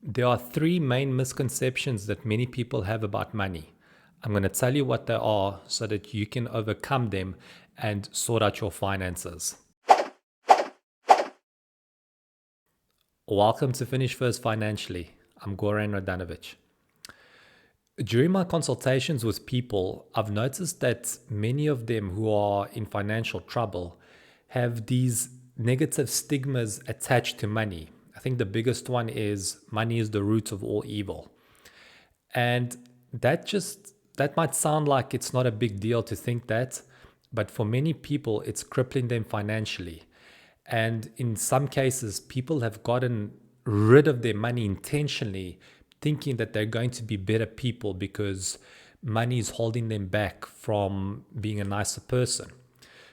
There are three main misconceptions that many people have about money. I'm going to tell you what they are so that you can overcome them and sort out your finances. Welcome to Finish First Financially. I'm Goran Radanovic. During my consultations with people, I've noticed that many of them who are in financial trouble have these negative stigmas attached to money. I think the biggest one is money is the root of all evil. And that might sound like it's not a big deal to think that, but for many people it's crippling them financially. And in some cases, people have gotten rid of their money intentionally, thinking that they're going to be better people because money is holding them back from being a nicer person.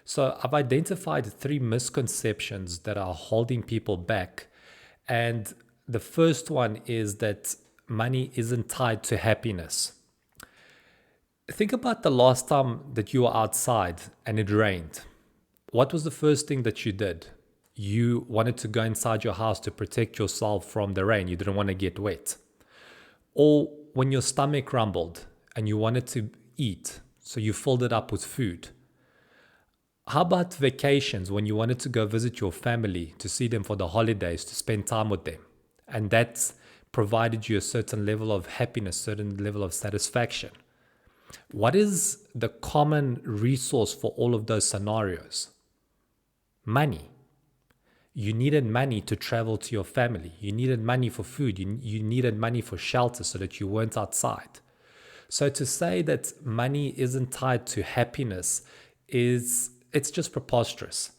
So I've identified three misconceptions that are holding people back. And the first one is that money isn't tied to happiness. Think about the last time that you were outside and it rained. What was the first thing that you did? You wanted to go inside your house to protect yourself from the rain. You didn't want to get wet. Or when your stomach rumbled and you wanted to eat, so you filled it up with food. How about vacations when you wanted to go visit your family, to see them for the holidays, to spend time with them? And that's provided you a certain level of happiness, certain level of satisfaction. What is the common resource for all of those scenarios? Money. You needed money to travel to your family. You needed money for food. You needed money for shelter so that you weren't outside. So to say that money isn't tied to happiness it's just preposterous.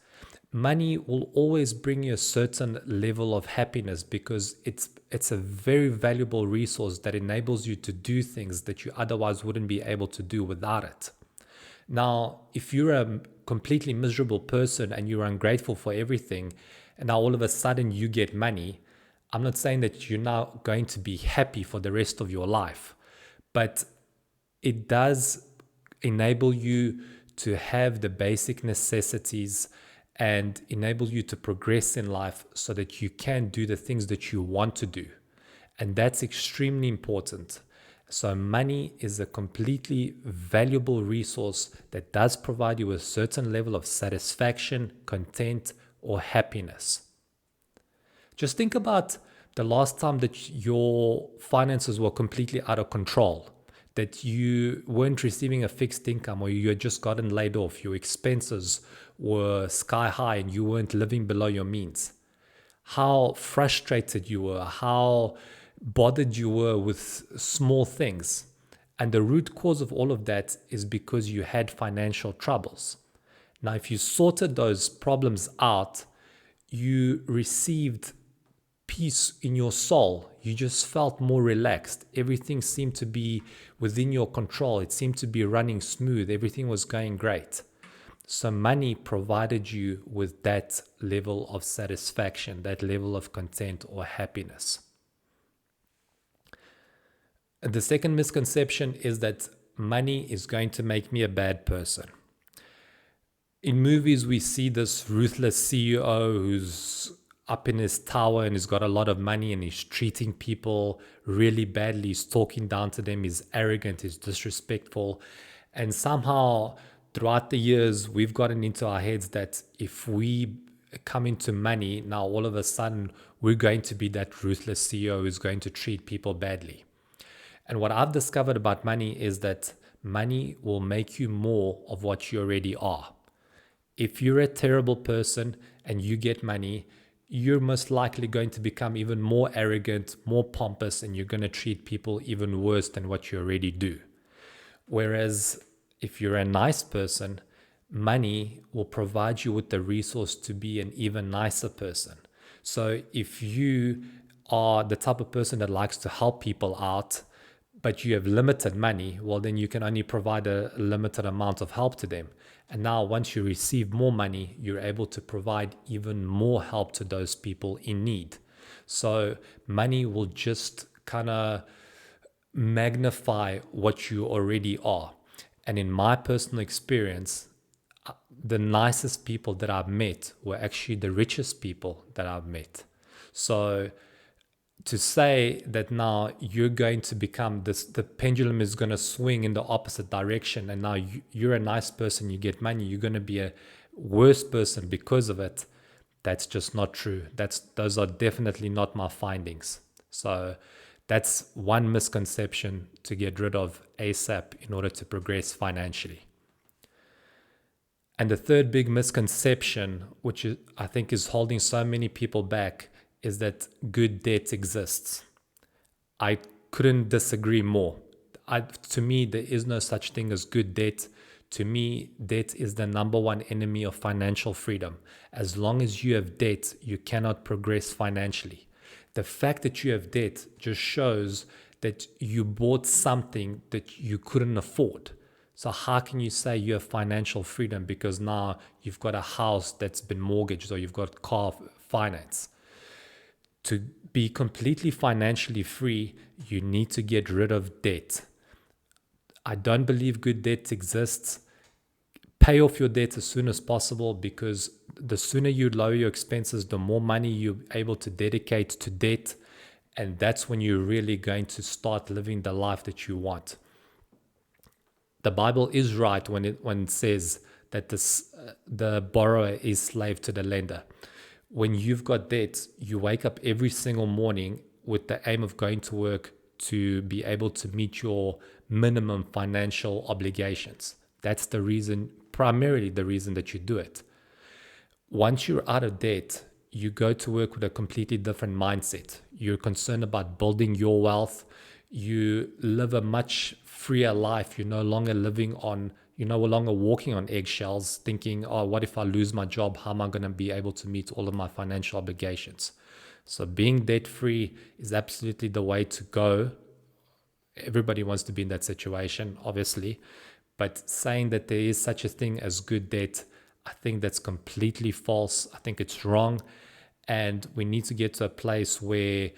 Money will always bring you a certain level of happiness because it's a very valuable resource that enables you to do things that you otherwise wouldn't be able to do without it. Now, if you're a completely miserable person and you're ungrateful for everything, and now all of a sudden you get money, I'm not saying that you're now going to be happy for the rest of your life, but it does enable you to have the basic necessities and enable you to progress in life so that you can do the things that you want to do. And that's extremely important. So, money is a completely valuable resource that does provide you with a certain level of satisfaction, content, or happiness. Just think about the last time that your finances were completely out of control, that you weren't receiving a fixed income or you had just gotten laid off, your expenses were sky high and you weren't living below your means. How frustrated you were, how bothered you were with small things. And the root cause of all of that is because you had financial troubles. Now, if you sorted those problems out, you received peace in your soul. You just felt more relaxed. Everything seemed to be within your control. It seemed to be running smooth. Everything was going great. So money provided you with that level of satisfaction, that level of content or happiness. The second misconception is that money is going to make me a bad person. In movies, we see this ruthless CEO who's up in his tower and he's got a lot of money and he's treating people really badly. He's talking down to them. He's arrogant. He's disrespectful. And somehow, throughout the years, we've gotten into our heads that if we come into money, now all of a sudden, we're going to be that ruthless CEO who's going to treat people badly. And what I've discovered about money is that money will make you more of what you already are. If you're a terrible person and you get money, you're most likely going to become even more arrogant, more pompous, and you're going to treat people even worse than what you already do. Whereas if you're a nice person, money will provide you with the resource to be an even nicer person. So if you are the type of person that likes to help people out, but you have limited money, well, then you can only provide a limited amount of help to them. And now once you receive more money, you're able to provide even more help to those people in need. So money will just kind of magnify what you already are. And in my personal experience, the nicest people that I've met were actually the richest people that I've met. So To say that now you're going to become this, the pendulum is going to swing in the opposite direction, and now you're a nice person, you get money, you're going to be a worse person because of it. That's just not true. Those are definitely not my findings. So that's one misconception to get rid of ASAP in order to progress financially. And the third big misconception, which I think is holding so many people back, is that good debt exists. I couldn't disagree more. To me, there is no such thing as good debt. To me, debt is the number one enemy of financial freedom. As long as you have debt, you cannot progress financially. The fact that you have debt just shows that you bought something that you couldn't afford. So how can you say you have financial freedom because now you've got a house that's been mortgaged or you've got car finance? To be completely financially free, you need to get rid of debt. I don't believe good debt exists. Pay off your debt as soon as possible, because the sooner you lower your expenses, the more money you're able to dedicate to debt. And that's when you're really going to start living the life that you want. The Bible is right when it says that the borrower is slave to the lender. When you've got debt, you wake up every single morning with the aim of going to work to be able to meet your minimum financial obligations. That's the reason, primarily the reason that you do it. Once you're out of debt, you go to work with a completely different mindset. You're concerned about building your wealth. You live a much freer life. You're no longer you're no longer walking on eggshells, thinking, oh, what if I lose my job? How am I going to be able to meet all of my financial obligations? So being debt free is absolutely the way to go. Everybody wants to be in that situation, obviously. But saying that there is such a thing as good debt, I think that's completely false. I think it's wrong. And we need to get to a place where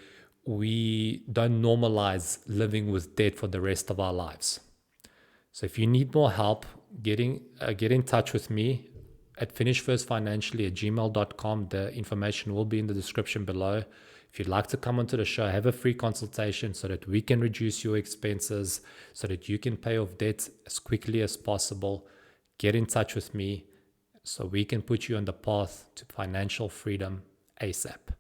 we don't normalize living with debt for the rest of our lives. So if you need more help, get in touch with me at finishfirstfinancially@gmail.com. The information will be in the description below. If you'd like to come onto the show, have a free consultation so that we can reduce your expenses, so that you can pay off debt as quickly as possible. Get in touch with me so we can put you on the path to financial freedom ASAP.